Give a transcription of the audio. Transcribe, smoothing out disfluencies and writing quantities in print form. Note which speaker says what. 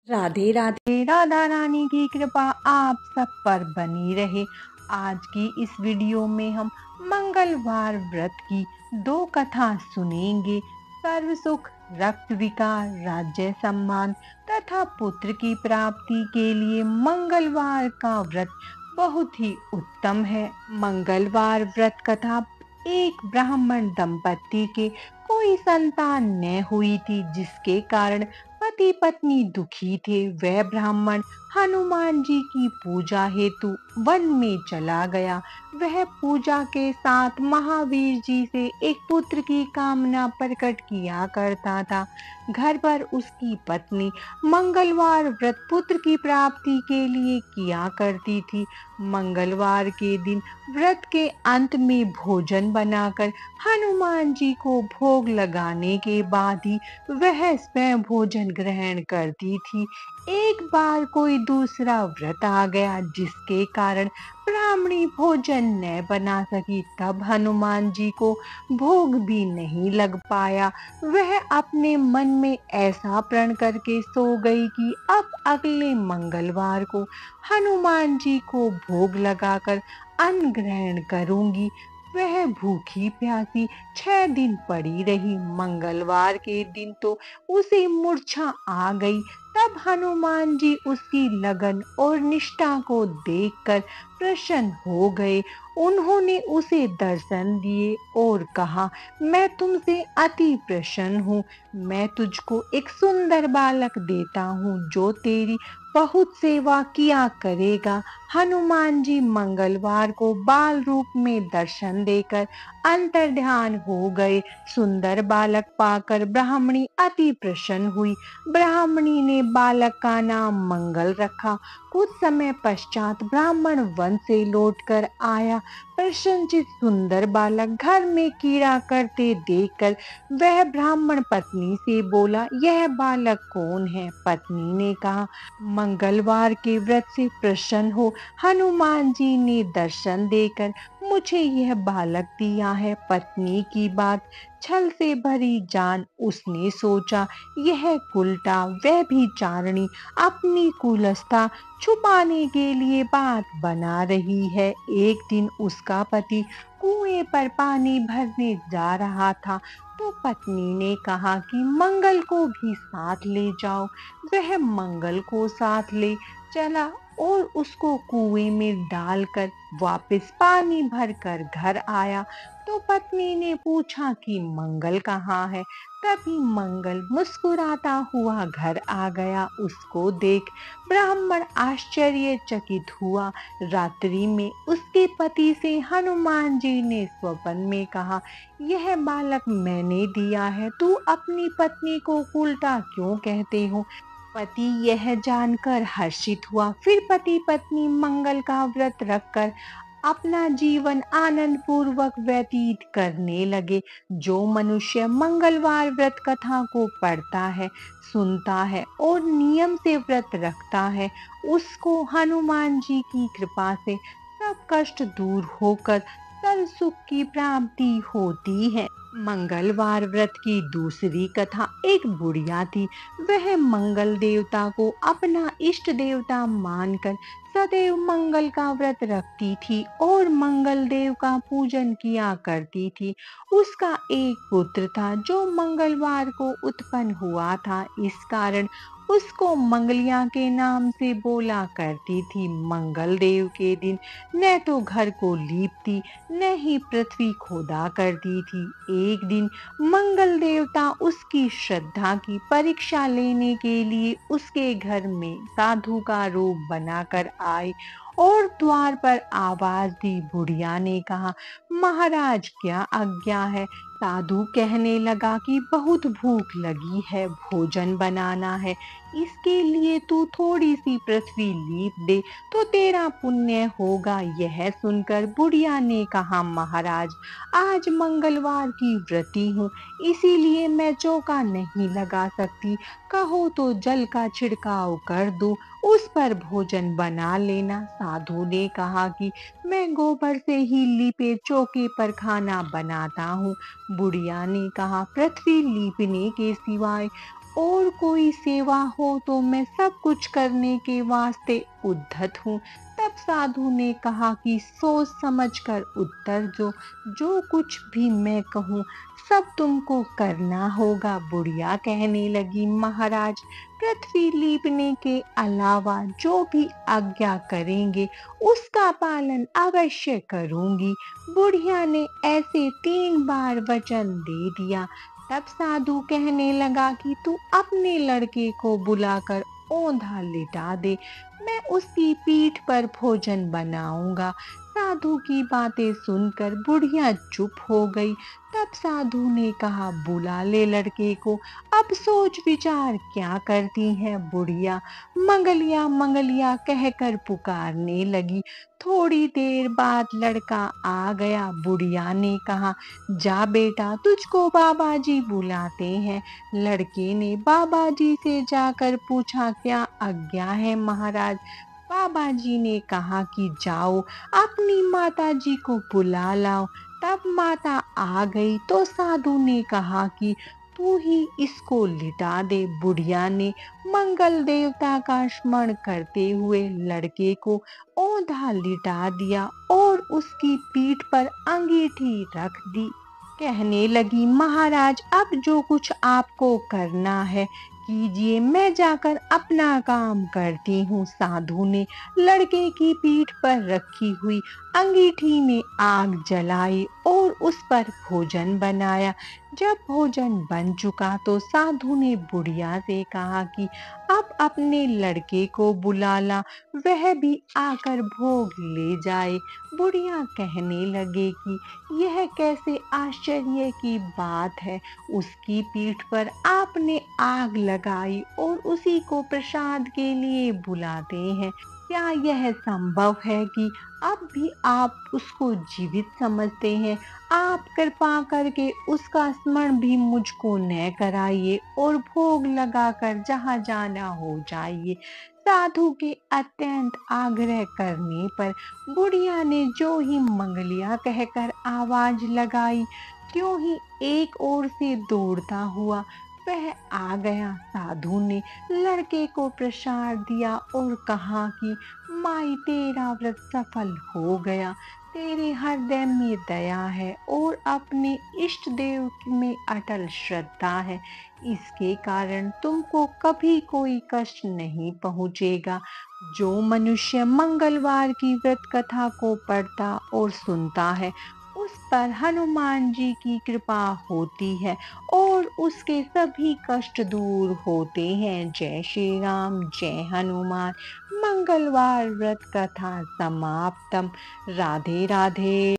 Speaker 1: राधे राधे। राधा रानी की कृपा आप सब पर बनी रहे। आज की इस वीडियो में हम मंगलवार व्रत की दो कथा सुनेंगे। सर्व सुख, रक्त विकार, राज्य सम्मान तथा पुत्र की प्राप्ति के लिए मंगलवार का व्रत बहुत ही उत्तम है। मंगलवार व्रत कथा। एक ब्राह्मण दंपति के कोई संतान न हुई थी, जिसके कारण पति पत्नी दुखी थे। वह ब्राह्मण हनुमान जी की पूजा हेतु वन में चला गया। वह पूजा के साथ महावीर जी से एक पुत्र की कामना प्रकट किया करता था। घर पर उसकी पत्नी मंगलवार व्रत पुत्र की प्राप्ति के लिए किया करती थी। मंगलवार के दिन व्रत के अंत में भोजन बनाकर हनुमान जी को भोग लगाने के बाद ही वह स्वयं भोजन ग्रहण करती थी। एक बार कोई दूसरा व्रत आ गया, जिसके कारण ब्राह्मणी भोजन न बना सकी। तब हनुमान जी को भोग भी नहीं लग पाया। वह अपने मन में ऐसा प्रण करके सो गई कि अब अगले मंगलवार को हनुमान जी को भोग लगाकर अन्न ग्रहण करूंगी। वह भूखी प्यासी 6 दिन पड़ी रही। मंगलवार के दिन तो उसे मूर्छा आ गई। तब हनुमान जी उसकी लगन और निष्ठा को देखकर प्रसन्न हो गए। उन्होंने उसे दर्शन दिए और कहा, मैं तुमसे अति प्रसन्न हूँ। मैं तुझको एक सुंदर बालक देता हूँ, जो तेरी बहुत सेवा किया करेगा। हनुमान जी मंगलवार को बाल रूप में दर्शन देकर अंतर्ध्यान हो गए। सुंदर बालक पाकर ब्राह्मणी अति प्रसन्न हुई। ब्राह्मणी ने बालक का नाम मंगल रखा। कुछ समय पश्चात ब्राह्मण वन से लौटकर आया। प्रसन्नचित सुंदर बालक घर में कीड़ा करते देखकर वह ब्राह्मण पत्नी से बोला, यह बालक कौन है? पत्नी ने कहा, मंगलवार के व्रत से प्रसन्न हो हनुमान जी ने दर्शन देकर मुझे यह बालक दिया है। पत्नी की बात छल से भरी जान उसने सोचा, यह उल्टा वह भी चारणी अपनी कुलस्था छुपाने के लिए बात बना रही है। एक दिन उसका पति कुएं पर पानी भरने जा रहा था, तो पत्नी ने कहा कि मंगल को भी साथ ले जाओ। वह मंगल को साथ ले चला और उसको कुएं में डालकर वापस पानी भरकर घर आया। तो पत्नी ने पूछा कि मंगल कहाँ है? तभी मंगल मुस्कुराता हुआ घर आ गया। उसको देख ब्राह्मण आश्चर्यचकित हुआ। रात्रि में उसके पति से हनुमान जी ने स्वप्न में कहा, यह बालक मैंने दिया है, तू अपनी पत्नी को उल्टा क्यों कहते हो? पति यह जानकर हर्षित हुआ। फिर पति पत्नी मंगल का व्रत रखकर अपना जीवन आनंद पूर्वक व्यतीत करने लगे। जो मनुष्य मंगलवार व्रत कथा को पढ़ता है, सुनता है और नियम से व्रत रखता है, उसको हनुमान जी की कृपा से सब कष्ट दूर होकर सर्व सुख की प्राप्ति होती है। मंगलवार व्रत की दूसरी कथा। एक बुढ़िया थी। वह मंगल देवता को अपना इष्ट देवता मानकर सदैव मंगल का व्रत रखती थी और मंगल देव का पूजन किया करती थी। उसका एक पुत्र था, जो मंगलवार को उत्पन्न हुआ था। इस कारण उसको मंगलिया के नाम से बोला करती थी। मंगल देव के दिन न तो घर को लीपती, न ही पृथ्वी खोदा करती थी। एक दिन मंगल देवता उसकी श्रद्धा की परीक्षा लेने के लिए उसके घर में साधु का रूप बनाकर आए और द्वार पर आवाज दी। बुढ़िया ने कहा, महाराज क्या आज्ञा है? साधु कहने लगा कि बहुत भूख लगी है, भोजन बनाना है। इसके लिए तू थोड़ी सी पृथ्वी लीप दे तो तेरा पुण्य होगा। यह सुनकर बुढ़िया ने कहा, महाराज आज मंगलवार की व्रती हूँ, इसीलिए मैं चौका नहीं लगा सकती। कहो तो जल का छिड़काव कर दूं, उस पर भोजन बना लेना। साधु ने कहा कि मैं गोबर से ही लीपे चौके पर खाना बनाता हूँ। बुढ़िया ने कहा, पृथ्वी लीपने के सिवाय और कोई सेवा हो तो मैं सब कुछ करने के वास्ते उद्धत हूँ। तब साधु ने कहा कि सोच समझकर उत्तर दो, जो कुछ भी मैं कहूँ सब तुमको करना होगा। बुढ़िया कहने लगी, महाराज, पृथ्वी लीपने के अलावा जो भी आज्ञा करेंगे उसका पालन अवश्य करूंगी। बुढ़िया ने ऐसे 3 बार वचन दे दिया। तब साधु कहने लगा कि तू अपने लड़के को बुलाकर औंधा लिटा दे, मैं उसकी पीठ पर भोजन बनाऊंगा। साधु की बातें सुनकर बुढ़िया चुप हो गई। तब साधु ने कहा, बुला ले लड़के को। अब सोच विचार क्या करती है बुढ़िया, मंगलिया मंगलिया कहकर पुकारने लगी। थोड़ी देर बाद लड़का आ गया। बुढ़िया ने कहा, जा बेटा, तुझको बाबा जी बुलाते हैं। लड़के ने बाबा जी से जाकर पूछा, क्या आज्ञा है महाराज। बाबा जी ने कहा कि जाओ अपनी माता जी को बुला लाओ। तब माता आ गई तो साधु ने कहा कि तू ही इसको लिटा दे। बुढ़िया ने मंगल देवता का स्मरण करते हुए लड़के को औंधा लिटा दिया और उसकी पीठ पर अंगीठी रख दी। कहने लगी, महाराज, अब जो कुछ आपको करना है कीजिए, मैं जाकर अपना काम करती हूँ। साधु ने लड़के की पीठ पर रखी हुई अंगीठी में आग जलाई और उस पर भोजन बनाया। जब भोजन बन चुका तो साधु ने बुढ़िया से कहा कि अब अपने लड़के को बुला ला, वह भी आकर भोग ले जाए। बुढ़िया कहने लगे कि यह कैसे आश्चर्य की बात है, उसकी पीठ पर आपने आग लगाई और उसी को प्रसाद के लिए बुलाते हैं। क्या यह संभव है कि अब भी आप उसको जीवित समझते हैं। आप कृपा करके उसका स्मरण भी मुझको न कराइए और भोग लगाकर जहाँ जाना हो जाइए। साधु के अत्यंत आग्रह करने पर बुढ़िया ने जो ही मंगलिया कहकर आवाज लगाई, त्यों ही एक ओर से दौड़ता हुआ वह आ गया। साधु ने लड़के को प्रसाद दिया और कहा कि माई, तेरा व्रत सफल हो गया। तेरे हृदय में दया है और अपने इष्ट देव में अटल श्रद्धा है, इसके कारण तुमको कभी कोई कष्ट नहीं पहुंचेगा। जो मनुष्य मंगलवार की व्रत कथा को पढ़ता और सुनता है उस पर हनुमान जी की कृपा होती है और उसके सभी कष्ट दूर होते हैं। जय श्री राम, जय हनुमान। मंगलवार व्रत कथा समाप्तम। राधे राधे।